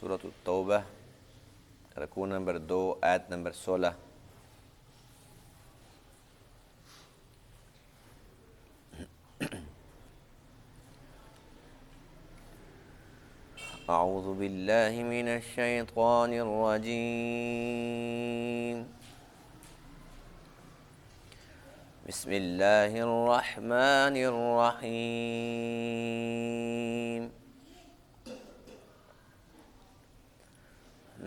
سورۃ التوبہ رکوع نمبر 2 آیت نمبر 16۔ اعوذ باللہ من الشیطان الرجیم، بسم اللہ الرحمن الرحیم۔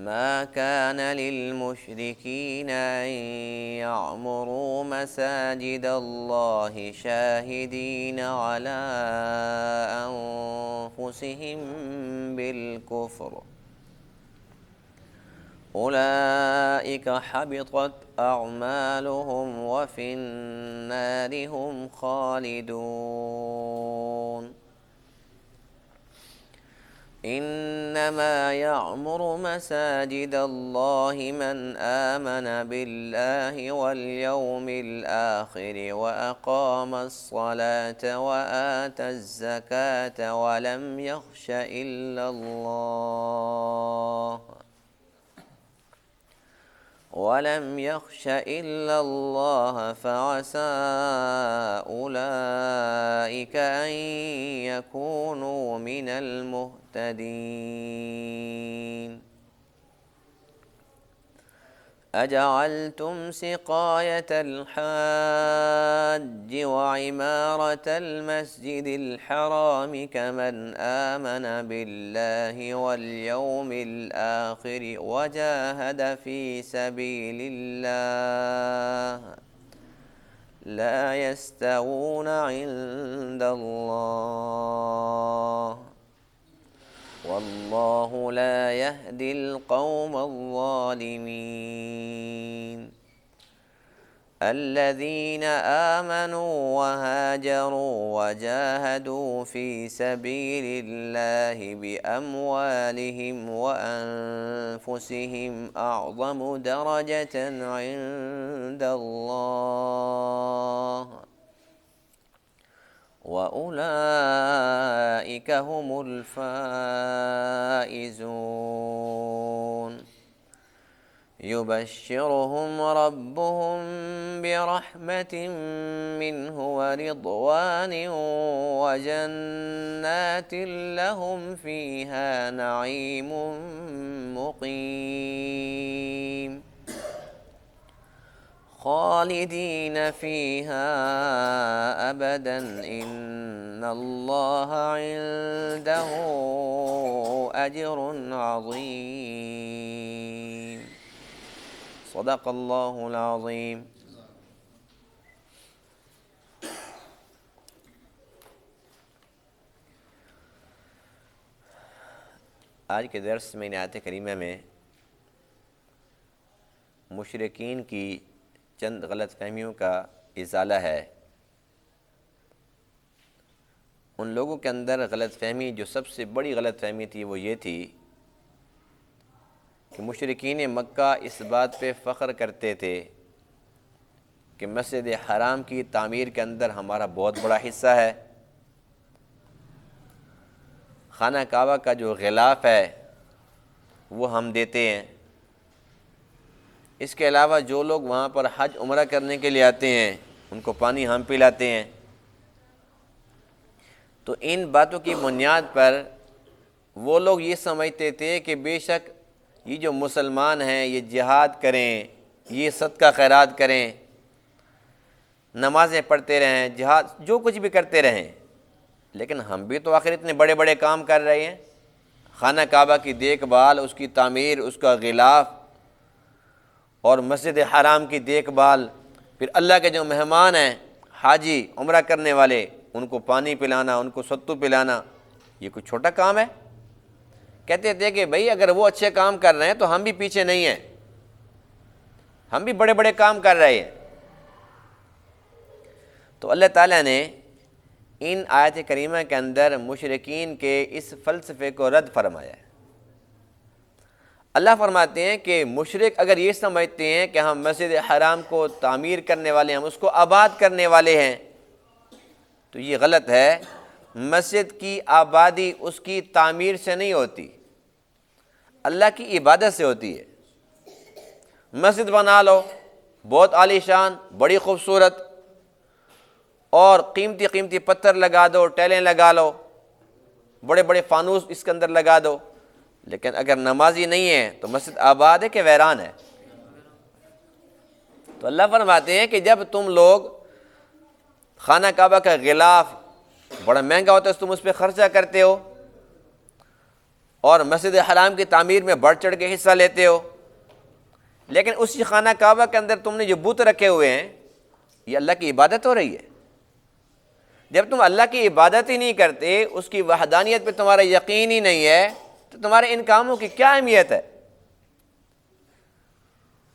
ما كان للمشركين أن يعمروا مساجد الله شاهدين على أنفسهم بالكفر أولئك حبطت أعمالهم وفي النار هم خالدون۔ إنما يعمر مساجد الله من آمن بالله واليوم الآخر وأقام الصلاة وآتى الزكاة ولم يخش إلا الله فعسى أولئك أن يكونوا من المهتدين۔ أجعلتم سقاية الحاج وعمارة المسجد الحرام كمن آمن بالله واليوم الآخر وجاهد في سبيل الله لا يستوون عند الله والله لا يهدي القوم الظالمين۔ الذين آمنوا وهاجروا وجاهدوا في سبيل الله بأموالهم وأنفسهم أعظم درجة عند الله وأولئك هم الفائزون۔ يبشرهم ربهم برحمة منه ورضوان وجنات لهم فيها نعيم مقيم خالدين فيها أبدا إن الله عنده أجر عظيم۔ صدق اللہ العظیم۔ آج کے درس میں آیت کریمہ میں مشرکین کی چند غلط فہمیوں کا ازالہ ہے۔ ان لوگوں کے اندر غلط فہمی جو سب سے بڑی غلط فہمی تھی وہ یہ تھی کہ مشرکین مکہ اس بات پہ فخر کرتے تھے کہ مسجد حرام کی تعمیر کے اندر ہمارا بہت بڑا حصہ ہے، خانہ کعبہ کا جو غلاف ہے وہ ہم دیتے ہیں، اس کے علاوہ جو لوگ وہاں پر حج عمرہ کرنے کے لیے آتے ہیں ان کو پانی ہم پلاتے ہیں۔ تو ان باتوں کی بنیاد پر وہ لوگ یہ سمجھتے تھے کہ بے شک یہ جو مسلمان ہیں یہ جہاد کریں، یہ صدقہ خیرات کریں، نمازیں پڑھتے رہیں، جہاد جو کچھ بھی کرتے رہیں، لیکن ہم بھی تو آخر اتنے بڑے بڑے کام کر رہے ہیں، خانہ کعبہ کی دیکھ بھال، اس کی تعمیر، اس کا غلاف اور مسجد حرام کی دیکھ بھال، پھر اللہ کے جو مہمان ہیں حاجی عمرہ کرنے والے ان کو پانی پلانا، ان کو ستو پلانا، یہ کوئی چھوٹا کام ہے؟ کہتے تھے کہ بھئی اگر وہ اچھے کام کر رہے ہیں تو ہم بھی پیچھے نہیں ہیں، ہم بھی بڑے بڑے کام کر رہے ہیں۔ تو اللہ تعالیٰ نے ان آیت کریمہ کے اندر مشرکین کے اس فلسفے کو رد فرمایا ہے۔ اللہ فرماتے ہیں کہ مشرک اگر یہ سمجھتے ہیں کہ ہم مسجد حرام کو تعمیر کرنے والے ہیں، ہم اس کو آباد کرنے والے ہیں، تو یہ غلط ہے۔ مسجد کی آبادی اس کی تعمیر سے نہیں ہوتی۔ اللہ کی عبادت سے ہوتی ہے۔ مسجد بنا لو بہت عالی شان، بڑی خوبصورت، اور قیمتی قیمتی پتھر لگا دو، ٹیلیں لگا لو، بڑے بڑے فانوس اس کے اندر لگا دو، لیکن اگر نمازی نہیں ہے تو مسجد آباد ہے کہ ویران ہے؟ تو اللہ فرماتے ہیں کہ جب تم لوگ خانہ کعبہ کا غلاف بڑا مہنگا ہوتا ہے، تم اس پہ خرچہ کرتے ہو، اور مسجد حرام کی تعمیر میں بڑھ چڑھ کے حصہ لیتے ہو، لیکن اسی خانہ کعبہ کے اندر تم نے جو بت رکھے ہوئے ہیں، یہ اللہ کی عبادت ہو رہی ہے۔ جب تم اللہ کی عبادت ہی نہیں کرتے، اس کی وحدانیت پہ تمہارا یقین ہی نہیں ہے، تو تمہارے ان کاموں کی کیا اہمیت ہے؟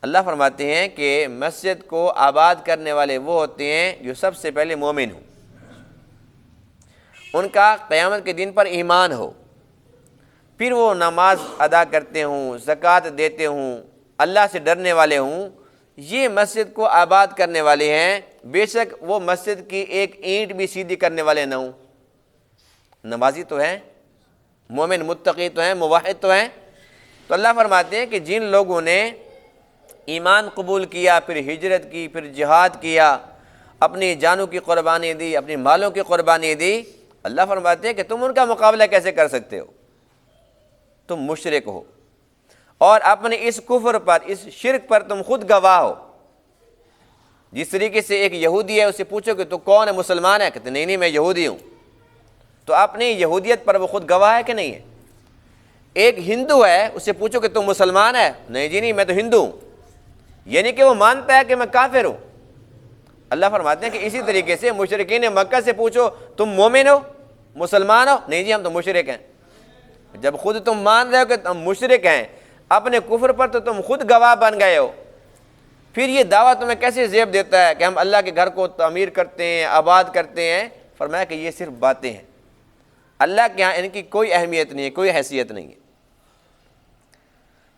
اللہ فرماتے ہیں کہ مسجد کو آباد کرنے والے وہ ہوتے ہیں جو سب سے پہلے مومن ہوں، ان کا قیامت کے دن پر ایمان ہو، پھر وہ نماز ادا کرتے ہوں، زکوٰۃ دیتے ہوں، اللہ سے ڈرنے والے ہوں، یہ مسجد کو آباد کرنے والے ہیں، بے شک وہ مسجد کی ایک اینٹ بھی سیدھی کرنے والے نہ ہوں۔ نمازی تو ہیں، مومن متقی تو ہیں، موحد تو ہیں۔ تو اللہ فرماتے ہیں کہ جن لوگوں نے ایمان قبول کیا، پھر ہجرت کی، پھر جہاد کیا، اپنی جانوں کی قربانی دی، اپنی مالوں کی قربانی دی، اللہ فرماتے ہیں کہ تم ان کا مقابلہ کیسے کر سکتے ہو؟ تم مشرک ہو، اور اپنے اس کفر پر، اس شرک پر تم خود گواہ ہو۔ جس طریقے سے ایک یہودی ہے، اسے پوچھو کہ تو کون ہے، مسلمان ہے؟ کہتے نہیں میں یہودی ہوں، تو اپنی یہودیت پر وہ خود گواہ ہے کہ نہیں ہے؟ ایک ہندو ہے، اسے پوچھو کہ تم مسلمان ہے؟ نہیں جی نہیں، میں تو ہندو ہوں، یعنی کہ وہ مانتا ہے کہ میں کافر ہوں۔ اللہ فرماتے ہیں کہ اسی طریقے سے مشرکین مکہ سے پوچھو تم مومن ہو، مسلمان ہو؟ نہیں جی ہم تو مشرک ہیں۔ جب خود تم مان رہے ہو کہ تم مشرک ہیں، اپنے کفر پر تو تم خود گواہ بن گئے ہو، پھر یہ دعویٰ تمہیں کیسے زیب دیتا ہے کہ ہم اللہ کے گھر کو تعمیر کرتے ہیں، آباد کرتے ہیں؟ فرمایا کہ یہ صرف باتیں ہیں، اللہ کے ہاں ان کی کوئی اہمیت نہیں ہے، کوئی حیثیت نہیں ہے۔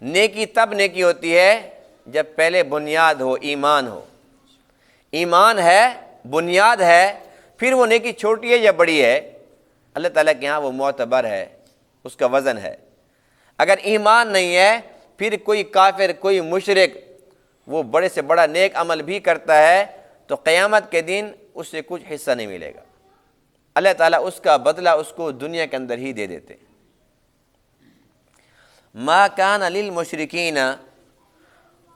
نیکی تب نیکی ہوتی ہے جب پہلے بنیاد ہو، ایمان ہو۔ ایمان ہے، بنیاد ہے، پھر وہ نیکی چھوٹی ہے یا بڑی ہے، اللہ تعالیٰ کے ہاں وہ معتبر ہے، اس کا وزن ہے۔ اگر ایمان نہیں ہے، پھر کوئی کافر، کوئی مشرک وہ بڑے سے بڑا نیک عمل بھی کرتا ہے تو قیامت کے دن اس سے کچھ حصہ نہیں ملے گا، اللہ تعالیٰ اس کا بدلہ اس کو دنیا کے اندر ہی دے دیتے۔ ما کان للمشرکین،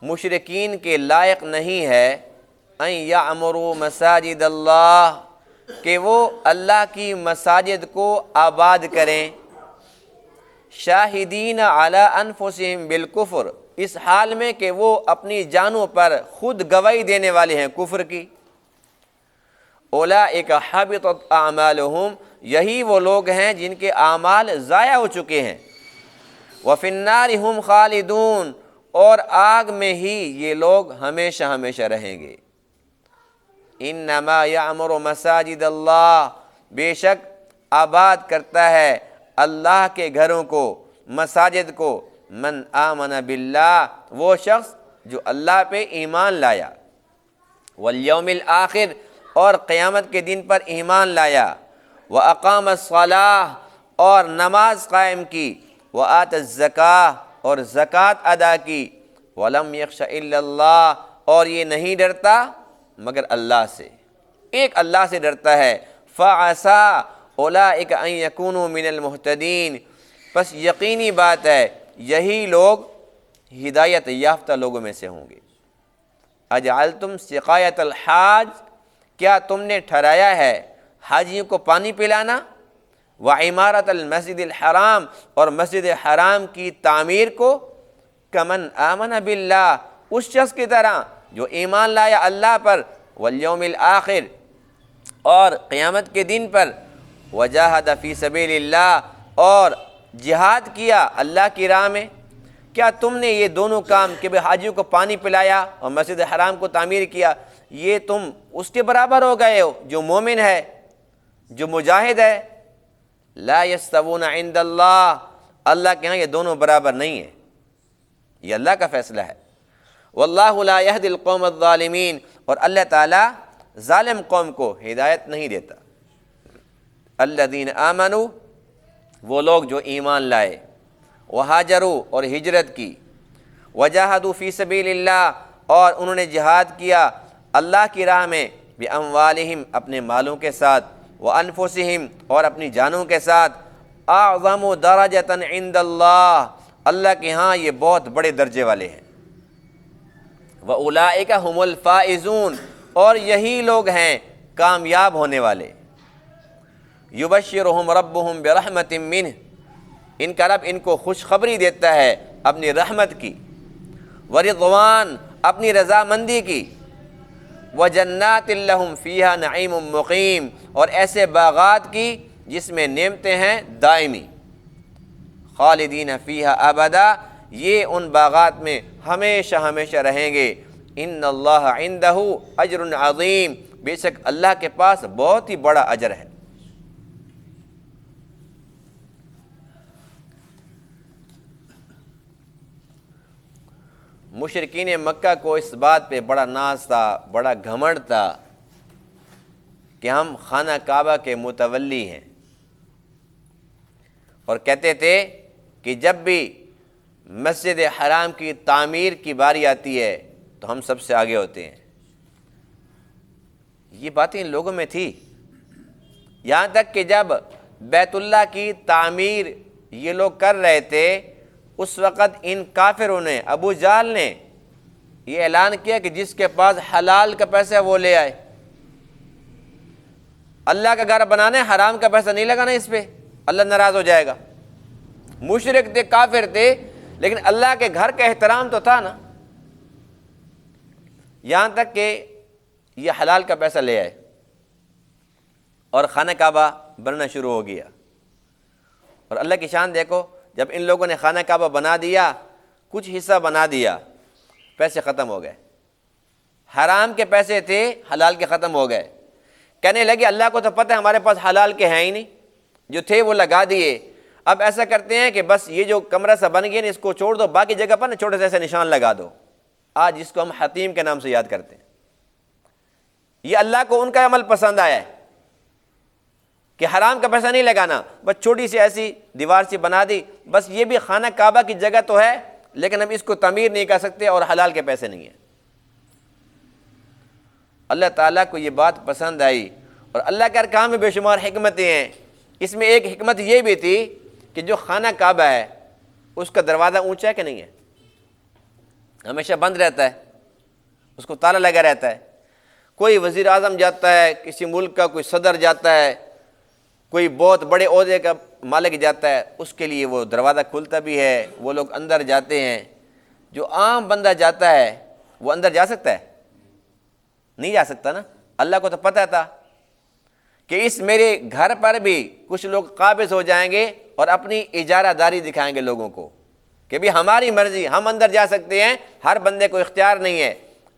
مشرکین کے لائق نہیں ہے، ان یعمروا مساجد اللہ، کہ وہ اللہ کی مساجد کو آباد کریں، شاہدین علی انفسہم بالکفر، اس حال میں کہ وہ اپنی جانوں پر خود گواہی دینے والے ہیں کفر کی۔ اولئک حبطت اعمالہم، یہی وہ لوگ ہیں جن کے اعمال ضائع ہو چکے ہیں۔ وفی النار ہم خالدون، اور آگ میں ہی یہ لوگ ہمیشہ ہمیشہ رہیں گے۔ انما یعمر مساجد اللہ، بے شک آباد کرتا ہے اللہ کے گھروں کو، مساجد کو، من آمن باللہ، وہ شخص جو اللہ پہ ایمان لایا، والیوم الآخر، اور قیامت کے دن پر ایمان لایا، واقام الصلاۃ، اور نماز قائم کی، وآت الزکاۃ، اور زکوٰۃ ادا کی، ولم یخش الا اللہ، اور یہ نہیں ڈرتا مگر اللہ سے، ایک اللہ سے ڈرتا ہے۔ فعسیٰ اولئک ان یکونوا من المہتدین، پس یقینی بات ہے یہی لوگ ہدایت یافتہ لوگوں میں سے ہوں گے۔ اجعلتم سقایۃ الحاج، کیا تم نے ٹھہرایا ہے حاجیوں کو پانی پلانا، وعمارت المسجد الحرام، اور مسجد حرام کی تعمیر کو، کمن آمن باللہ، اس شخص کی طرح جو ایمان لایا اللہ پر، والیوم الآخر، اور قیامت کے دن پر، وجاہد فی سبیل اللہ، اور جہاد کیا اللہ کی راہ میں۔ کیا تم نے یہ دونوں کام کہ حاجیوں کو پانی پلایا اور مسجد حرام کو تعمیر کیا، یہ تم اس کے برابر ہو گئے ہو جو مومن ہے، جو مجاہد ہے؟ لا یستوون عند اللہ، اللہ کے ہاں یہ دونوں برابر نہیں ہیں، یہ اللہ کا فیصلہ ہے۔ واللہ لا یہدی القوم الظالمین، اور اللہ تعالیٰ ظالم قوم کو ہدایت نہیں دیتا۔ الذین آمنوا، وہ لوگ جو ایمان لائے، وہاجروا اور ہجرت کی، وجاہدوا فی سبیل اللہ اور انہوں نے جہاد کیا اللہ کی راہ میں، باموالہم اپنے مالوں کے ساتھ، وانفسہم اور اپنی جانوں کے ساتھ، اعظم درجۃ عند اللہ اللہ کے ہاں یہ بہت بڑے درجے والے ہیں، واولئک هم الفائزون اور یہی لوگ ہیں کامیاب ہونے والے، یبشرہم ربہم برحمت منہ ان کا رب ان کو خوشخبری دیتا ہے اپنی رحمت کی، ورضوان اپنی رضامندی کی، وجنات لہم فیہا نعیم مقیم اور ایسے باغات کی جس میں نعمتیں ہیں دائمی، خالدین فیہا ابدا یہ ان باغات میں ہمیشہ ہمیشہ رہیں گے، ان اللہ عندہ اجر عظیم بے شک اللہ کے پاس بہت ہی بڑا اجر ہے۔ مشرکین مکہ کو اس بات پہ بڑا ناز تھا، بڑا گھمنڈ تھا کہ ہم خانہ کعبہ کے متولی ہیں، اور کہتے تھے کہ جب بھی مسجد حرام کی تعمیر کی باری آتی ہے تو ہم سب سے آگے ہوتے ہیں۔ یہ باتیں ان لوگوں میں تھی، یہاں تک کہ جب بیت اللہ کی تعمیر یہ لوگ کر رہے تھے اس وقت ان کافروں نے، ابو جہل نے یہ اعلان کیا کہ جس کے پاس حلال کا پیسہ ہے وہ لے آئے، اللہ کا گھر بنانے حرام کا پیسہ نہیں لگانا اس پہ، اللہ ناراض ہو جائے گا۔ مشرک تھے، کافر تھے، لیکن اللہ کے گھر کا احترام تو تھا نا، یہاں تک کہ یہ حلال کا پیسہ لے آئے اور خانہ کعبہ بننا شروع ہو گیا۔ اور اللہ کی شان دیکھو، جب ان لوگوں نے خانہ کعبہ بنا دیا، کچھ حصہ بنا دیا، پیسے ختم ہو گئے، حرام کے پیسے تھے حلال کے ختم ہو گئے، کہنے لگے اللہ کو تو پتہ ہے ہمارے پاس حلال کے ہیں ہی نہیں، جو تھے وہ لگا دیے، اب ایسا کرتے ہیں کہ بس یہ جو کمرہ سا بن گیا نا اس کو چھوڑ دو، باقی جگہ پر نا چھوٹے سے ایسے نشان لگا دو، آج جس کو ہم حتیم کے نام سے یاد کرتے ہیں۔ یہ اللہ کو ان کا عمل پسند آیا ہے کہ حرام کا پیسہ نہیں لگانا، بس چھوٹی سی ایسی دیوار سی بنا دی، بس یہ بھی خانہ کعبہ کی جگہ تو ہے لیکن ہم اس کو تعمیر نہیں کر سکتے اور حلال کے پیسے نہیں ہیں۔ اللہ تعالیٰ کو یہ بات پسند آئی، اور اللہ کے ارکان میں بے شمار حکمتیں ہیں، اس میں ایک حکمت یہ بھی تھی کہ جو خانہ کعبہ ہے اس کا دروازہ اونچا ہے کہ نہیں ہے، ہمیشہ بند رہتا ہے، اس کو تالا لگا رہتا ہے، کوئی وزیر اعظم جاتا ہے کسی ملک کا، کوئی صدر جاتا ہے، کوئی بہت بڑے عہدے کا مالک جاتا ہے، اس کے لیے وہ دروازہ کھلتا بھی ہے، وہ لوگ اندر جاتے ہیں۔ جو عام بندہ جاتا ہے وہ اندر جا سکتا ہے؟ نہیں جا سکتا نا۔ اللہ کو تو پتہ تھا کہ اس میرے گھر پر بھی کچھ لوگ قابض ہو جائیں گے اور اپنی اجارہ داری دکھائیں گے لوگوں کو کہ بھی ہماری مرضی، ہم اندر جا سکتے ہیں، ہر بندے کو اختیار نہیں ہے۔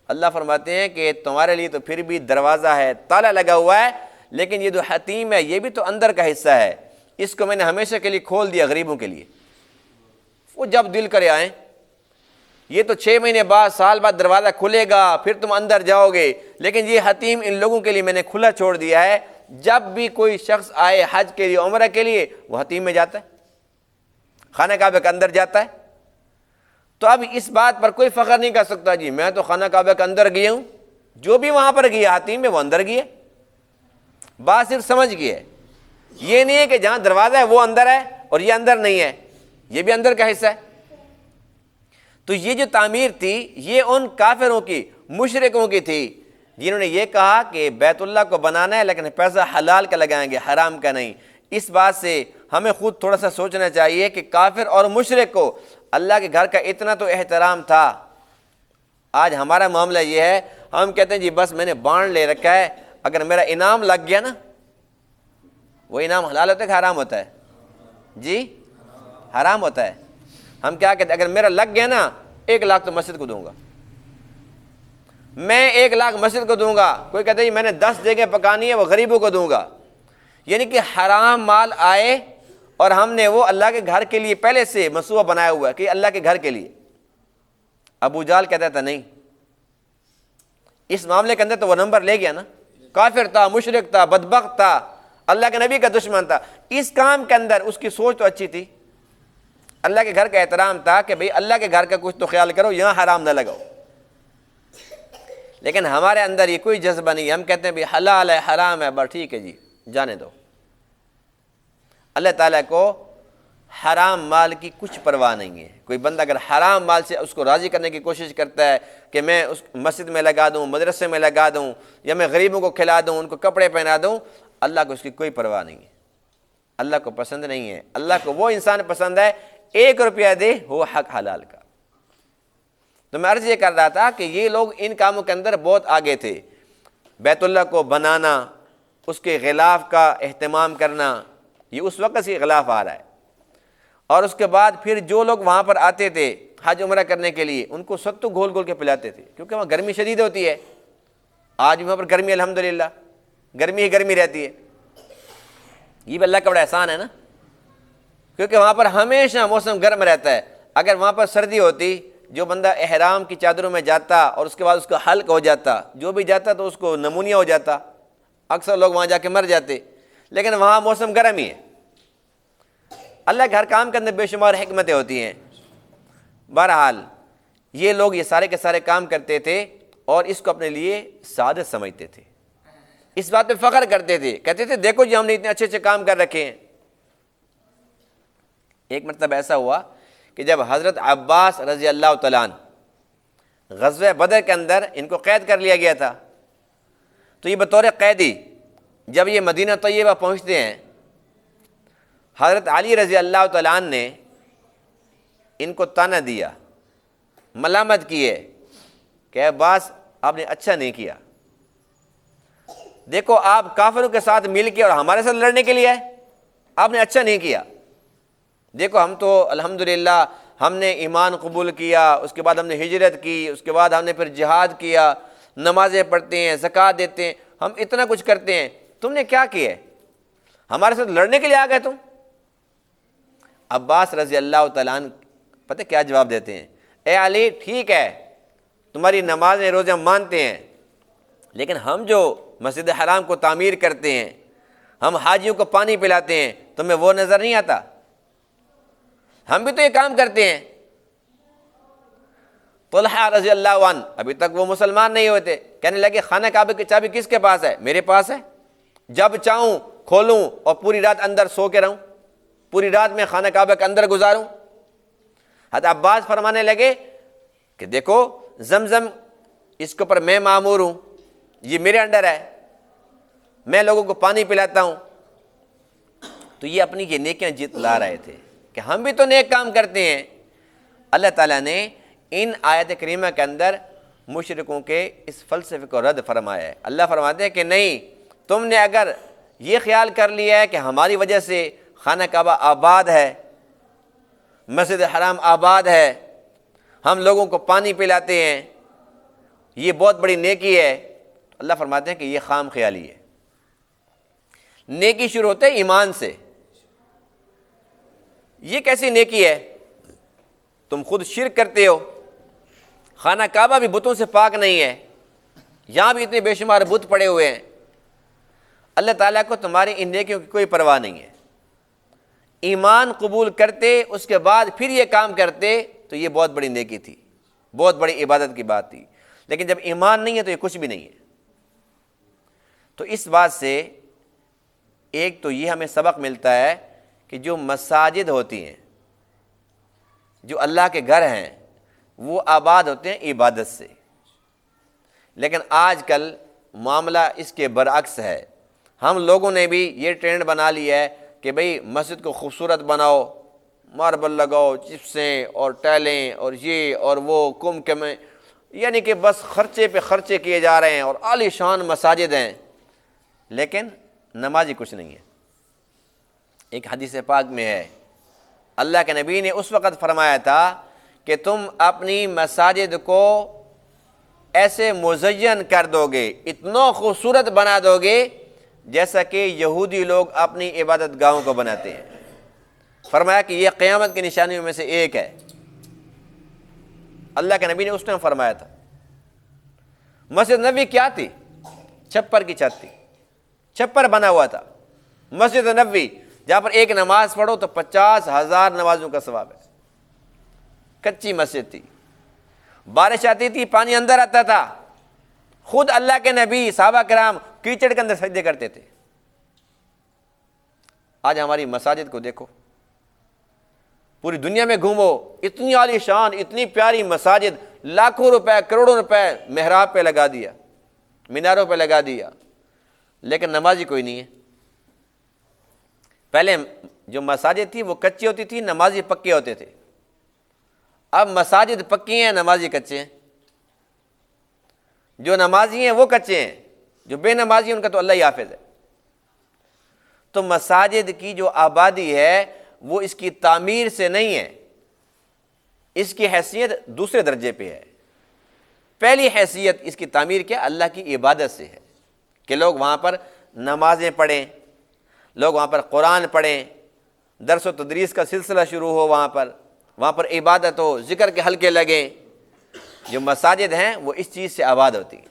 اللہ فرماتے ہیں کہ تمہارے لیے تو پھر بھی دروازہ ہے، تالا لگا ہوا ہے، لیکن یہ جو حتیم ہے یہ بھی تو اندر کا حصہ ہے، اس کو میں نے ہمیشہ کے لیے کھول دیا غریبوں کے لیے، وہ جب دل کرے آئیں۔ یہ تو 6 مہینے بعد، سال بعد دروازہ کھلے گا، پھر تم اندر جاؤ گے، لیکن یہ حتیم ان لوگوں کے لیے میں نے کھلا چھوڑ دیا ہے، جب بھی کوئی شخص آئے حج کے لیے، عمرہ کے لیے، وہ حتیم میں جاتا ہے، خانہ کعبہ کے اندر جاتا ہے۔ تو اب اس بات پر کوئی فخر نہیں کر سکتا جی میں تو خانہ کعبہ کے اندر گیا ہوں، جو بھی وہاں پر گیا حتیم میں وہ اندر گیا، بات صرف سمجھ گیا ہے، یہ نہیں ہے کہ جہاں دروازہ ہے وہ اندر ہے اور یہ اندر نہیں ہے، یہ بھی اندر کا حصہ ہے۔ تو یہ جو تعمیر تھی یہ ان کافروں کی، مشرکوں کی تھی، جنہوں نے یہ کہا کہ بیت اللہ کو بنانا ہے لیکن پیسہ حلال کا لگائیں گے، حرام کا نہیں۔ اس بات سے ہمیں خود تھوڑا سا سوچنا چاہیے کہ کافر اور مشرک کو اللہ کے گھر کا اتنا تو احترام تھا۔ آج ہمارا معاملہ یہ ہے، ہم کہتے ہیں جی بس میں نے بانڈ لے رکھا ہے، اگر میرا انعام لگ گیا نا، وہ انعام حلال ہوتا ہے کہ حرام ہوتا ہے؟ جی حرام ہوتا ہے۔ ہم کیا کہتے ہیں، اگر میرا لگ گیا نا 1 لاکھ تو مسجد کو دوں گا، میں 1 لاکھ مسجد کو دوں گا۔ کوئی کہتے ہیں میں نے 10 جگہ پکانی ہے وہ غریبوں کو دوں گا، یعنی کہ حرام مال آئے اور ہم نے وہ اللہ کے گھر کے لیے پہلے سے منصوبہ بنایا ہوا ہے کہ اللہ کے گھر کے لیے۔ ابو جہل کہتا تھا نہیں، اس معاملے کے اندر تو وہ نمبر لے گیا نا، کافر تھا، مشرک تھا، بدبخت تھا، اللہ کے نبی کا دشمن تھا، اس کام کے اندر اس کی سوچ تو اچھی تھی، اللہ کے گھر کا احترام تھا کہ بھئی اللہ کے گھر کا کچھ تو خیال کرو، یہاں حرام نہ لگاؤ۔ لیکن ہمارے اندر یہ کوئی جذبہ نہیں ہے، ہم کہتے ہیں بھئی حلال ہے حرام ہے، بس ٹھیک ہے جی جانے دو۔ اللہ تعالیٰ کو حرام مال کی کچھ پرواہ نہیں ہے۔ کوئی بندہ اگر حرام مال سے اس کو راضی کرنے کی کوشش کرتا ہے کہ میں اس مسجد میں لگا دوں، مدرسے میں لگا دوں، یا میں غریبوں کو کھلا دوں، ان کو کپڑے پہنا دوں، اللہ کو اس کی کوئی پرواہ نہیں ہے، اللہ کو پسند نہیں ہے۔ اللہ کو وہ انسان پسند ہے 1 روپیہ دے ہو حق حلال کا۔ تو میں عرض یہ کر رہا تھا کہ یہ لوگ ان کاموں کے اندر بہت آگے تھے، بیت اللہ کو بنانا، اس کے غلاف کا اہتمام کرنا، یہ اس وقت سے غلاف آ رہا ہے۔ اور اس کے بعد پھر جو لوگ وہاں پر آتے تھے حج عمرہ کرنے کے لیے، ان کو ستو گھول گھول کے پلاتے تھے، کیونکہ وہاں گرمی شدید ہوتی ہے۔ آج بھی وہاں پر گرمی الحمدللہ گرمی ہی گرمی رہتی ہے۔ یہ بھی اللہ کا بڑا احسان ہے نا، کیونکہ وہاں پر ہمیشہ موسم گرم رہتا ہے۔ اگر وہاں پر سردی ہوتی، جو بندہ احرام کی چادروں میں جاتا اور اس کے بعد اس کا حلق ہو جاتا، جو بھی جاتا تو اس کو نمونیا ہو جاتا، اکثر لوگ وہاں جا کے مر جاتے۔ لیکن وہاں موسم گرم ہی ہے۔ اللہ کے ہر کام کے اندر بے شمار حکمتیں ہوتی ہیں۔ بہرحال یہ لوگ یہ سارے کے سارے کام کرتے تھے اور اس کو اپنے لیے سعادت سمجھتے تھے، اس بات پہ فخر کرتے تھے، کہتے تھے دیکھو جی ہم نے اتنے اچھے اچھے کام کر رکھے ہیں۔ ایک مرتبہ ایسا ہوا کہ جب حضرت عباس رضی اللہ تعالیٰ عنہ غزوہ بدر کے اندر ان کو قید کر لیا گیا تھا، تو یہ بطور قیدی جب یہ مدینہ طیبہ پہنچتے ہیں، حضرت علی رضی اللہ تعالیٰ عنہ نے ان کو طعنہ دیا، ملامت کیے کہ عباس آپ نے اچھا نہیں کیا، دیکھو آپ کافروں کے ساتھ مل کے اور ہمارے ساتھ لڑنے کے لیے آئے، آپ نے اچھا نہیں کیا۔ دیکھو ہم تو الحمدللہ ہم نے ایمان قبول کیا، اس کے بعد ہم نے ہجرت کی، اس کے بعد ہم نے پھر جہاد کیا، نمازیں پڑھتے ہیں، زکوٰۃ دیتے ہیں، ہم اتنا کچھ کرتے ہیں، تم نے کیا کیا ہے؟ ہمارے ساتھ لڑنے کے لیے آ گئے تم؟ عباس رضی اللہ تعالیٰ عنہ پتہ کیا جواب دیتے ہیں؟ اے علی ٹھیک ہے تمہاری نمازیں روزے ہم مانتے ہیں، لیکن ہم جو مسجد حرام کو تعمیر کرتے ہیں، ہم حاجیوں کو پانی پلاتے ہیں، تمہیں وہ نظر نہیں آتا؟ ہم بھی تو یہ کام کرتے ہیں۔ طلحہ رضی اللہ عنہ ابھی تک وہ مسلمان نہیں ہوتے، کہنے لگے خانہ کعبہ کی چابی کس کے پاس ہے؟ میرے پاس ہے، جب چاہوں کھولوں اور پوری رات اندر سو کے رہوں، پوری رات میں خانہ کعبہ کے اندر گزاروں۔ حضرت عباس فرمانے لگے کہ دیکھو زمزم اس کے اوپر میں مامور ہوں، یہ میرے انڈر ہے، میں لوگوں کو پانی پلاتا ہوں۔ تو یہ اپنی یہ نیکیاں جیت لا رہے تھے کہ ہم بھی تو نیک کام کرتے ہیں۔ اللہ تعالیٰ نے ان آیت کریمہ کے اندر مشرکوں کے اس فلسفے کو رد فرمایا ہے۔ اللہ فرماتے ہیں کہ نہیں، تم نے اگر یہ خیال کر لیا ہے کہ ہماری وجہ سے خانہ کعبہ آباد ہے، مسجد حرام آباد ہے، ہم لوگوں کو پانی پلاتے ہیں، یہ بہت بڑی نیکی ہے، اللہ فرماتے ہیں کہ یہ خام خیالی ہے۔ نیکی شروع ہوتا ہے ایمان سے۔ یہ کیسی نیکی ہے؟ تم خود شرک کرتے ہو، خانہ کعبہ بھی بتوں سے پاک نہیں ہے، یہاں بھی اتنے بے شمار بت پڑے ہوئے ہیں، اللہ تعالیٰ کو تمہاری ان نیکیوں کی کوئی پرواہ نہیں ہے۔ ایمان قبول کرتے اس کے بعد پھر یہ کام کرتے تو یہ بہت بڑی نیکی تھی، بہت بڑی عبادت کی بات تھی، لیکن جب ایمان نہیں ہے تو یہ کچھ بھی نہیں ہے۔ تو اس بات سے ایک تو یہ ہمیں سبق ملتا ہے کہ جو مساجد ہوتی ہیں، جو اللہ کے گھر ہیں، وہ آباد ہوتے ہیں عبادت سے، لیکن آج کل معاملہ اس کے برعکس ہے۔ ہم لوگوں نے بھی یہ ٹرینڈ بنا لیا ہے کہ بھئی مسجد کو خوبصورت بناؤ، ماربل لگاؤ، چپسیں اور ٹائلیں اور یہ اور وہ کم کمیں، یعنی کہ بس خرچے پہ خرچے کیے جا رہے ہیں اور عالی شان مساجد ہیں، لیکن نمازی کچھ نہیں ہے۔ ایک حدیث پاک میں ہے، اللہ کے نبی نے اس وقت فرمایا تھا کہ تم اپنی مساجد کو ایسے مزین کر دو گے، اتنا خوبصورت بنا دو گے جیسا کہ یہودی لوگ اپنی عبادت گاہوں کو بناتے ہیں۔ فرمایا کہ یہ قیامت کی نشانیوں میں سے ایک ہے۔ اللہ کے نبی نے اس ٹائم فرمایا تھا۔ مسجد نبوی کیا تھی؟ چھپر کی چھت تھی، چھپر بنا ہوا تھا۔ مسجد نبوی جہاں پر ایک نماز پڑھو تو 50,000 نمازوں کا ثواب ہے۔ کچی مسجد تھی، بارش آتی تھی پانی اندر آتا تھا، خود اللہ کے نبی صحابہ کرام کیچڑ کے اندر سجدے کرتے تھے۔ آج ہماری مساجد کو دیکھو، پوری دنیا میں گھومو، اتنی عالی شان، اتنی پیاری مساجد، لاکھوں روپے کروڑوں روپے محراب پہ لگا دیا، میناروں پہ لگا دیا، لیکن نمازی کوئی نہیں ہے۔ پہلے جو مساجد تھی وہ کچی ہوتی تھی، نمازی پکے ہوتے تھے۔ اب مساجد پکی ہیں، نمازی کچے ہیں۔ جو نمازی ہیں وہ کچے ہیں، جو بے نمازی ہیں ان کا تو اللہ ہی حافظ ہے۔ تو مساجد کی جو آبادی ہے وہ اس کی تعمیر سے نہیں ہے، اس کی حیثیت دوسرے درجے پہ ہے۔ پہلی حیثیت اس کی تعمیر کیا؟ اللہ کی عبادت سے ہے، کہ لوگ وہاں پر نمازیں پڑھیں، لوگ وہاں پر قرآن پڑھیں، درس و تدریس کا سلسلہ شروع ہو، وہاں پر عبادت ہو، ذکر کے حلقے لگیں۔ جو مساجد ہیں وہ اس چیز سے آباد ہوتی ہیں۔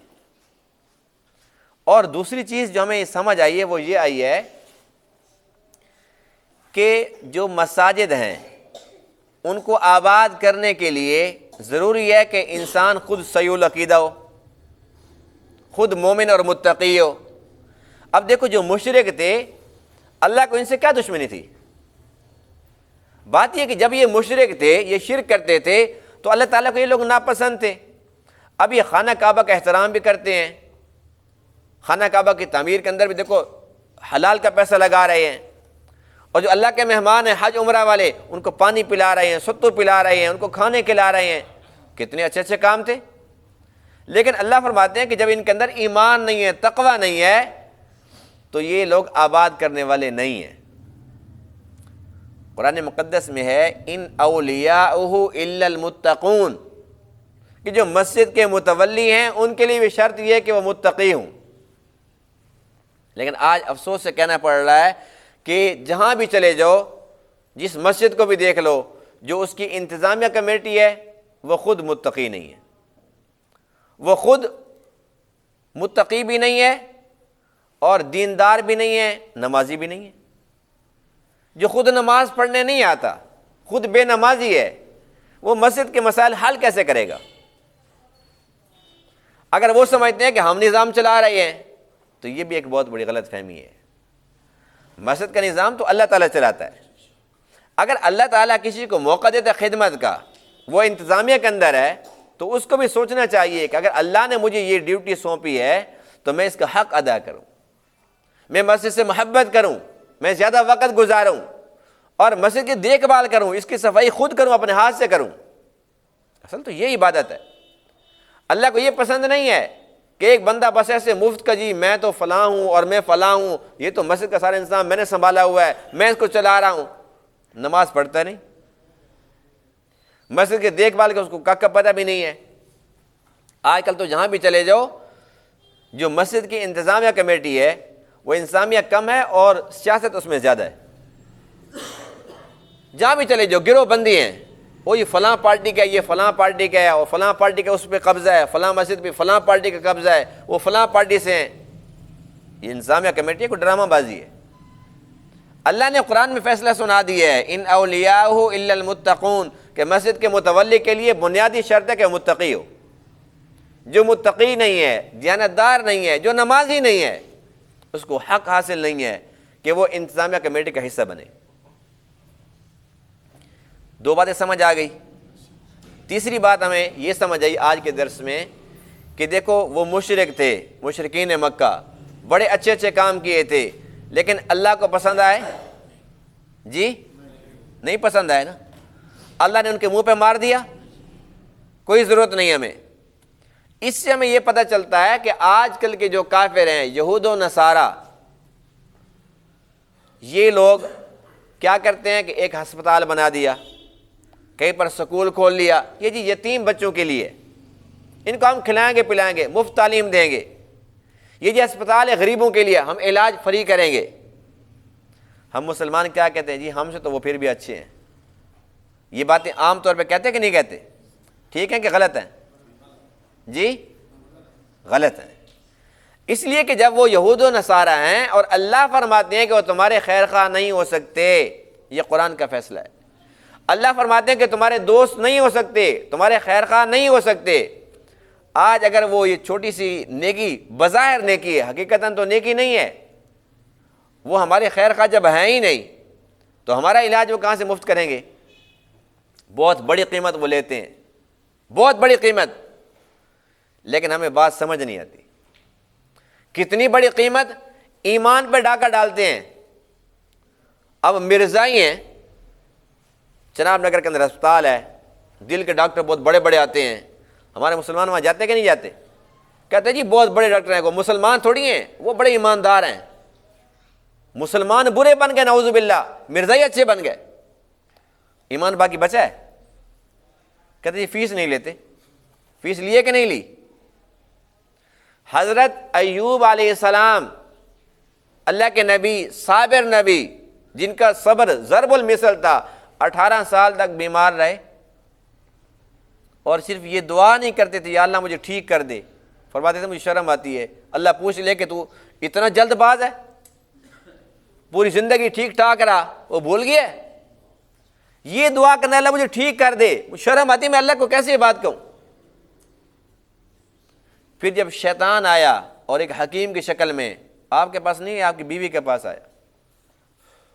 اور دوسری چیز جو ہمیں سمجھ آئی ہے وہ یہ آئی ہے کہ جو مساجد ہیں ان کو آباد کرنے کے لیے ضروری ہے کہ انسان خود صحیح العقیدہ ہو، خود مومن اور متقی ہو۔ اب دیکھو جو مشرک تھے، اللہ کو ان سے کیا دشمنی تھی؟ بات یہ کہ جب یہ مشرک تھے، یہ شرک کرتے تھے، تو اللہ تعالیٰ کو یہ لوگ ناپسند تھے۔ اب یہ خانہ کعبہ کا احترام بھی کرتے ہیں، خانہ کعبہ کی تعمیر کے اندر بھی دیکھو حلال کا پیسہ لگا رہے ہیں، اور جو اللہ کے مہمان ہیں حج عمرہ والے ان کو پانی پلا رہے ہیں، ستو پلا رہے ہیں، ان کو کھانے کھلا رہے ہیں۔ کتنے اچھے اچھے کام تھے، لیکن اللہ فرماتے ہیں کہ جب ان کے اندر ایمان نہیں ہے، تقوی نہیں ہے، تو یہ لوگ آباد کرنے والے نہیں ہیں۔ قرآن مقدس میں ہے ان اولیاؤہ الا المتقون، کہ جو مسجد کے متولی ہیں ان کے لیے بھی شرط یہ ہے کہ وہ متقی ہوں۔ لیکن آج افسوس سے کہنا پڑ رہا ہے کہ جہاں بھی چلے جاؤ، جس مسجد کو بھی دیکھ لو، جو اس کی انتظامیہ کمیٹی ہے وہ خود متقی نہیں ہے، وہ خود متقی بھی نہیں ہے اور دیندار بھی نہیں ہے، نمازی بھی نہیں ہے۔ جو خود نماز پڑھنے نہیں آتا، خود بے نمازی ہے، وہ مسجد کے مسائل حل کیسے کرے گا؟ اگر وہ سمجھتے ہیں کہ ہم نظام چلا رہے ہیں تو یہ بھی ایک بہت بڑی غلط فہمی ہے۔ مسجد کا نظام تو اللہ تعالیٰ چلاتا ہے۔ اگر اللہ تعالیٰ کسی کو موقع دیتا خدمت کا، وہ انتظامیہ کے اندر ہے، تو اس کو بھی سوچنا چاہیے کہ اگر اللہ نے مجھے یہ ڈیوٹی سونپی ہے تو میں اس کا حق ادا کروں، میں مسجد سے محبت کروں، میں زیادہ وقت گزاروں اور مسجد کی دیکھ بھال کروں، اس کی صفائی خود کروں، اپنے ہاتھ سے کروں۔ اصل تو یہ عبادت ہے۔ اللہ کو یہ پسند نہیں ہے کہ ایک بندہ بس ایسے مفت کا جی میں تو فلاں ہوں اور میں فلاں ہوں، یہ تو مسجد کا سارا انتظام میں نے سنبھالا ہوا ہے، میں اس کو چلا رہا ہوں، نماز پڑھتا نہیں، مسجد کی دیکھ بھال کا اس کو کا پتہ بھی نہیں ہے۔ آج کل تو جہاں بھی چلے جاؤ، جو مسجد کی انتظامیہ کمیٹی ہے وہ انتظامیہ کم ہے اور سیاست اس میں زیادہ ہے۔ جہاں بھی چلے جاؤ گروہ بندی ہیں، وہ یہ فلاں پارٹی کا، یہ فلاں پارٹی کا ہے، اور فلاں پارٹی کا اس پہ قبضہ ہے، فلاں مسجد پہ فلاں پارٹی کا قبضہ ہے، وہ فلاں پارٹی سے ہیں۔ یہ انتظامیہ کمیٹی کو ڈرامہ بازی ہے۔ اللہ نے قرآن میں فیصلہ سنا دیا ہے ان اولیاؤہ الا المتقون، کہ مسجد کے متولی کے لیے بنیادی شرط ہے کہ متقی ہو۔ جو متقی نہیں ہے، دیانتدار نہیں ہے، جو نمازی نہیں ہے، اس کو حق حاصل نہیں ہے کہ وہ انتظامیہ کمیٹی کا حصہ بنے۔ دو باتیں سمجھ آ گئی۔ تیسری بات ہمیں یہ سمجھ آئی آج کے درس میں کہ دیکھو وہ مشرک تھے، مشرکین مکہ، بڑے اچھے اچھے کام کیے تھے، لیکن اللہ کو پسند آئے؟ جی نہیں پسند آئے نا۔ اللہ نے ان کے منہ پہ مار دیا؟ کوئی ضرورت نہیں ہمیں۔ اس سے ہمیں یہ پتہ چلتا ہے کہ آج کل کے جو کافر ہیں، یہود و نصارہ، یہ لوگ کیا کرتے ہیں کہ ایک ہسپتال بنا دیا، کہیں پر سکول کھول لیا، یہ جی یتیم بچوں کے لیے، ان کو ہم کھلائیں گے پلائیں گے، مفت تعلیم دیں گے، یہ جی اسپتال ہے غریبوں کے لیے، ہم علاج فری کریں گے۔ ہم مسلمان کیا کہتے ہیں؟ جی ہم سے تو وہ پھر بھی اچھے ہیں۔ یہ باتیں عام طور پہ کہتے ہیں کہ نہیں کہتے؟ ٹھیک ہے کہ غلط ہیں؟ جی غلط ہیں۔ اس لیے کہ جب وہ یہود و نصارہ ہیں اور اللہ فرماتے ہیں کہ وہ تمہارے خیر خواہ نہیں ہو سکتے، یہ قرآن کا فیصلہ ہے۔ اللہ فرماتے ہیں کہ تمہارے دوست نہیں ہو سکتے، تمہارے خیر خواہ نہیں ہو سکتے۔ آج اگر وہ یہ چھوٹی سی نیکی بظاہر نیکی ہے، حقیقتاً تو نیکی نہیں ہے، وہ ہمارے خیر خواہ جب ہیں ہی نہیں تو ہمارا علاج وہ کہاں سے مفت کریں گے؟ بہت بڑی قیمت وہ لیتے ہیں، بہت بڑی قیمت، لیکن ہمیں بات سمجھ نہیں آتی۔ کتنی بڑی قیمت، ایمان پہ ڈاکہ ڈالتے ہیں۔ اب مرزائی ہیں، چناب نگر کے اندر ہسپتال ہے، دل کے ڈاکٹر بہت بڑے بڑے آتے ہیں، ہمارے مسلمان وہاں جاتے کہ نہیں جاتے؟ کہتے ہیں جی بہت بڑے ڈاکٹر ہیں، وہ مسلمان تھوڑی ہیں، وہ بڑے ایماندار ہیں۔ مسلمان برے بن گئے نعوذ باللہ، مرزائی اچھے بن گئے، ایمان باقی بچا ہے۔ کہتے ہیں جی فیس نہیں لیتے، فیس لیے کہ نہیں لی؟ حضرت ایوب علیہ السلام اللہ کے نبی، صابر نبی، جن کا صبر ضرب المثل تھا، 18 سال تک بیمار رہے اور صرف یہ دعا نہیں کرتے تھے یا اللہ مجھے ٹھیک کر دے، فرماتے تھے مجھے شرم آتی ہے، اللہ پوچھ لے کہ تو اتنا جلد باز ہے، پوری زندگی ٹھیک ٹھاک رہا، وہ بھول گیا ہے؟ یہ دعا کرنا اللہ مجھے ٹھیک کر دے، مجھے شرم آتی ہے، میں اللہ کو کیسے یہ بات کہوں؟ پھر جب شیطان آیا اور ایک حکیم کی شکل میں، آپ کے پاس نہیں ہے، آپ کی بیوی کے پاس آیا،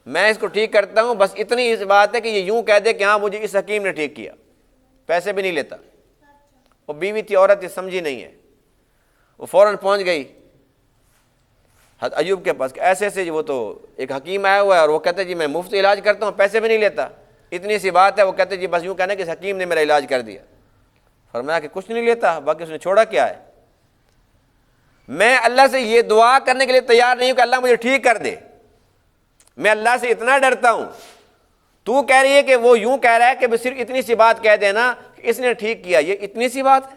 میں اس کو ٹھیک کرتا ہوں، بس اتنی اس بات ہے کہ یہ یوں کہہ دے کہ ہاں مجھے اس حکیم نے ٹھیک کیا، پیسے بھی نہیں لیتا۔ وہ بیوی تھی، عورت تھی، سمجھی نہیں ہے، وہ فوراً پہنچ گئی حضرت ایوب کے پاس کہ ایسے ایسے وہ تو ایک حکیم آیا ہوا ہے اور وہ کہتے جی میں مفت علاج کرتا ہوں، پیسے بھی نہیں لیتا، اتنی سی بات ہے۔ وہ کہتے جی بس یوں کہنا کہ اس حکیم نے میرا علاج کر دیا۔ فرمایا کہ کچھ نہیں لیتا، باقی اس نے چھوڑا کیا ہے؟ میں اللہ سے یہ دعا کرنے کے لیے تیار نہیں ہوں کہ اللہ مجھے ٹھیک کر دے، میں اللہ سے اتنا ڈرتا ہوں۔ تو کہہ رہی ہے کہ وہ یوں کہہ رہا ہے کہ صرف اتنی سی بات کہہ دینا کہ اس نے ٹھیک کیا، یہ اتنی سی بات ہے؟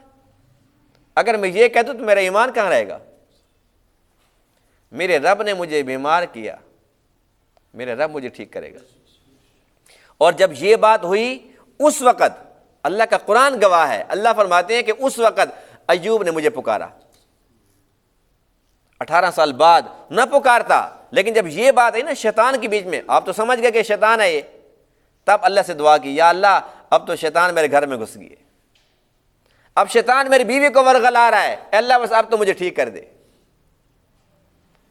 اگر میں یہ کہہ دوں تو میرا ایمان کہاں رہے گا؟ میرے رب نے مجھے بیمار کیا، میرے رب مجھے ٹھیک کرے گا۔ اور جب یہ بات ہوئی اس وقت اللہ کا قرآن گواہ ہے، اللہ فرماتے ہیں کہ اس وقت ایوب نے مجھے پکارا، 18 سال بعد نہ پکارتا، لیکن جب یہ بات ہے نا شیطان کے بیچ میں، آپ تو سمجھ گئے کہ شیطان ہے یہ، تب اللہ سے دعا کی، یا اللہ اب تو شیطان میرے گھر میں گھس گئی ہے، اب شیطان میری بیوی کو ورغلا رہا ہے، اے اللہ بس اب تو مجھے ٹھیک کر دے۔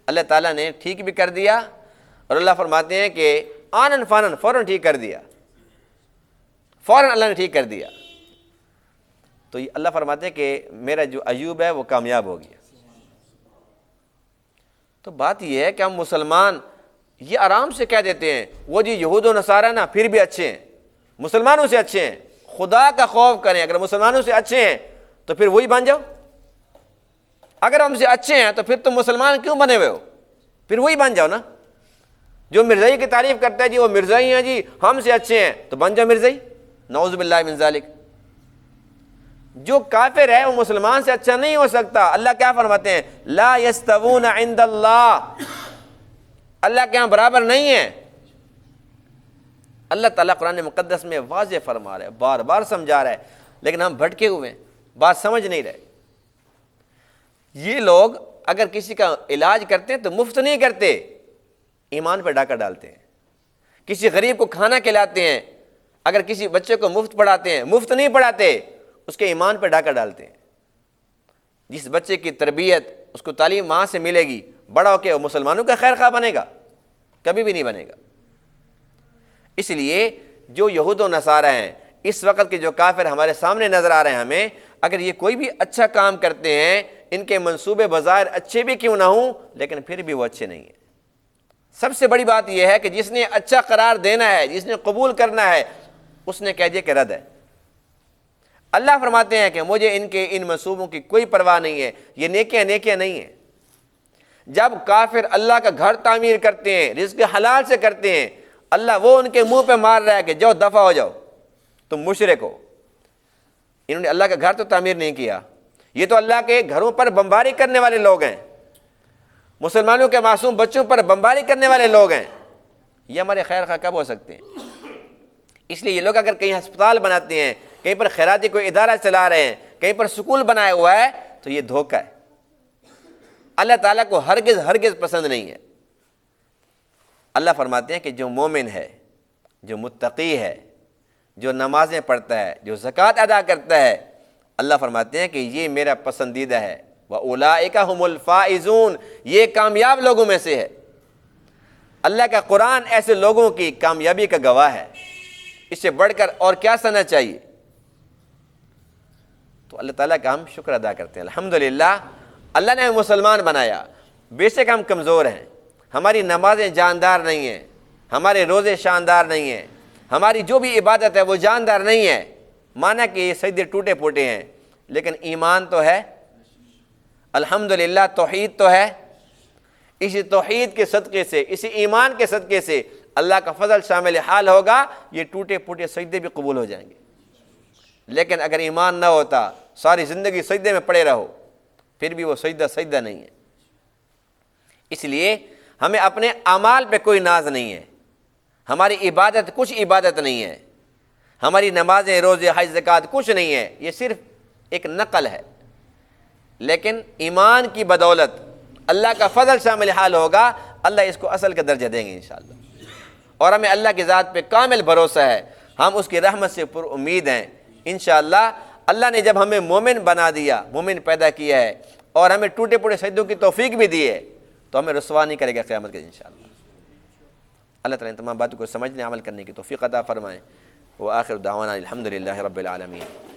اللہ تعالیٰ نے ٹھیک بھی کر دیا، اور اللہ فرماتے ہیں کہ آنن فانن فوراً ٹھیک کر دیا، فوراً اللہ نے ٹھیک کر دیا۔ تو یہ اللہ فرماتے ہیں کہ میرا جو ایوب ہے وہ کامیاب ہو گیا۔ تو بات یہ ہے کہ ہم مسلمان یہ آرام سے کہہ دیتے ہیں وہ جی یہود و نصارہ نا پھر بھی اچھے ہیں، مسلمانوں سے اچھے ہیں، خدا کا خوف کریں، اگر مسلمانوں سے اچھے ہیں تو پھر وہی بن جاؤ، اگر ہم سے اچھے ہیں تو پھر تم مسلمان کیوں بنے ہوئے ہو؟ پھر وہی بن جاؤ نا۔ جو مرزائی کی تعریف کرتا ہے جی وہ مرزائی ہیں جی ہم سے اچھے ہیں، تو بن جاؤ مرزائی، نعوذ باللہ من ذالک۔ جو کافر ہے وہ مسلمان سے اچھا نہیں ہو سکتا۔ اللہ کیا فرماتے ہیں؟ لا یستوون عند اللہ، اللہ کے ہاں برابر نہیں ہے۔ اللہ تعالیٰ قرآن مقدس میں واضح فرما رہا ہے، بار بار سمجھا رہا ہے، لیکن ہم بھٹکے ہوئے ہیں، بات سمجھ نہیں رہے۔ یہ لوگ اگر کسی کا علاج کرتے ہیں تو مفت نہیں کرتے، ایمان پہ ڈاکہ ڈالتے ہیں۔ کسی غریب کو کھانا کھلاتے ہیں، اگر کسی بچے کو مفت پڑھاتے ہیں، مفت نہیں پڑھاتے، اس کے ایمان پہ ڈاکہ ڈالتے ہیں۔ جس بچے کی تربیت اس کو تعلیم وہاں سے ملے گی، بڑا ہو کے وہ مسلمانوں کا خیر خواہ بنے گا؟ کبھی بھی نہیں بنے گا۔ اس لیے جو یہود و نصارہ ہیں، اس وقت کے جو کافر ہمارے سامنے نظر آ رہے ہیں، ہمیں اگر یہ کوئی بھی اچھا کام کرتے ہیں، ان کے منصوبے بظاہر اچھے بھی کیوں نہ ہوں، لیکن پھر بھی وہ اچھے نہیں ہیں۔ سب سے بڑی بات یہ ہے کہ جس نے اچھا قرار دینا ہے، جس نے قبول کرنا ہے، اس نے کہہ دیا کہ رد ہے۔ اللہ فرماتے ہیں کہ مجھے ان کے ان منصوبوں کی کوئی پرواہ نہیں ہے، یہ نیکیاں نہیں ہیں۔ جب کافر اللہ کا گھر تعمیر کرتے ہیں، رزق حلال سے کرتے ہیں، اللہ وہ ان کے منہ پہ مار رہا ہے کہ جاؤ دفع ہو جاؤ، تم مشرک ہو۔ انہوں نے اللہ کا گھر تو تعمیر نہیں کیا، یہ تو اللہ کے گھروں پر بمباری کرنے والے لوگ ہیں، مسلمانوں کے معصوم بچوں پر بمباری کرنے والے لوگ ہیں۔ یہ ہمارے خیر خواہ کب ہو سکتے ہیں؟ اس لیے یہ لوگ اگر کہیں ہسپتال بناتے ہیں، کہیں پر خیراتی کوئی ادارہ چلا رہے ہیں، کہیں پر سکول بنایا ہوا ہے، تو یہ دھوکہ ہے، اللہ تعالیٰ کو ہرگز پسند نہیں ہے۔ اللہ فرماتے ہیں کہ جو مومن ہے، جو متقی ہے، جو نمازیں پڑھتا ہے، جو زکوٰۃ ادا کرتا ہے، اللہ فرماتے ہیں کہ یہ میرا پسندیدہ ہے، وَأُولَٰئِكَ هُمُ الْفَائِزُونَ، یہ کامیاب لوگوں میں سے ہے۔ اللہ کا قرآن ایسے لوگوں کی کامیابی کا گواہ ہے، اس سے بڑھ کر اور کیا سننا چاہیے؟ تو اللہ تعالیٰ کا ہم شکر ادا کرتے ہیں، الحمدللہ اللہ نے ہمیں مسلمان بنایا۔ بے شک ہم کمزور ہیں، ہماری نمازیں جاندار نہیں ہیں، ہمارے روزے شاندار نہیں ہیں، ہماری جو بھی عبادت ہے وہ جاندار نہیں ہے، مانا کہ یہ سجدے ٹوٹے پھوٹے ہیں، لیکن ایمان تو ہے، الحمدللہ توحید تو ہے۔ اسی توحید کے صدقے سے، اسی ایمان کے صدقے سے اللہ کا فضل شامل حال ہوگا، یہ ٹوٹے پھوٹے سجدے بھی قبول ہو جائیں گے۔ لیکن اگر ایمان نہ ہوتا، ساری زندگی سجدے میں پڑے رہو، پھر بھی وہ سجدہ نہیں ہے۔ اس لیے ہمیں اپنے اعمال پہ کوئی ناز نہیں ہے، ہماری عبادت کچھ عبادت نہیں ہے، ہماری نمازیں روزے حج زکوٰۃ کچھ نہیں ہے، یہ صرف ایک نقل ہے۔ لیکن ایمان کی بدولت اللہ کا فضل شامل حال ہوگا، اللہ اس کو اصل کا درجہ دیں گے انشاءاللہ۔ اور ہمیں اللہ کی ذات پہ کامل بھروسہ ہے، ہم اس کی رحمت سے پر امید ہیں انشاءاللہ۔ اللہ نے جب ہمیں مومن بنا دیا، مومن پیدا کیا ہے، اور ہمیں ٹوٹے پھوٹے سجدوں کی توفیق بھی دی ہے، تو ہمیں رسوا نہیں کرے گا قیامت کے دن انشاءاللہ۔ اللہ تعالیٰ ان تمام باتوں کو سمجھنے عمل کرنے کی توفیق عطا فرمائے۔ وآخر دعوانا الحمدللہ رب العالمین۔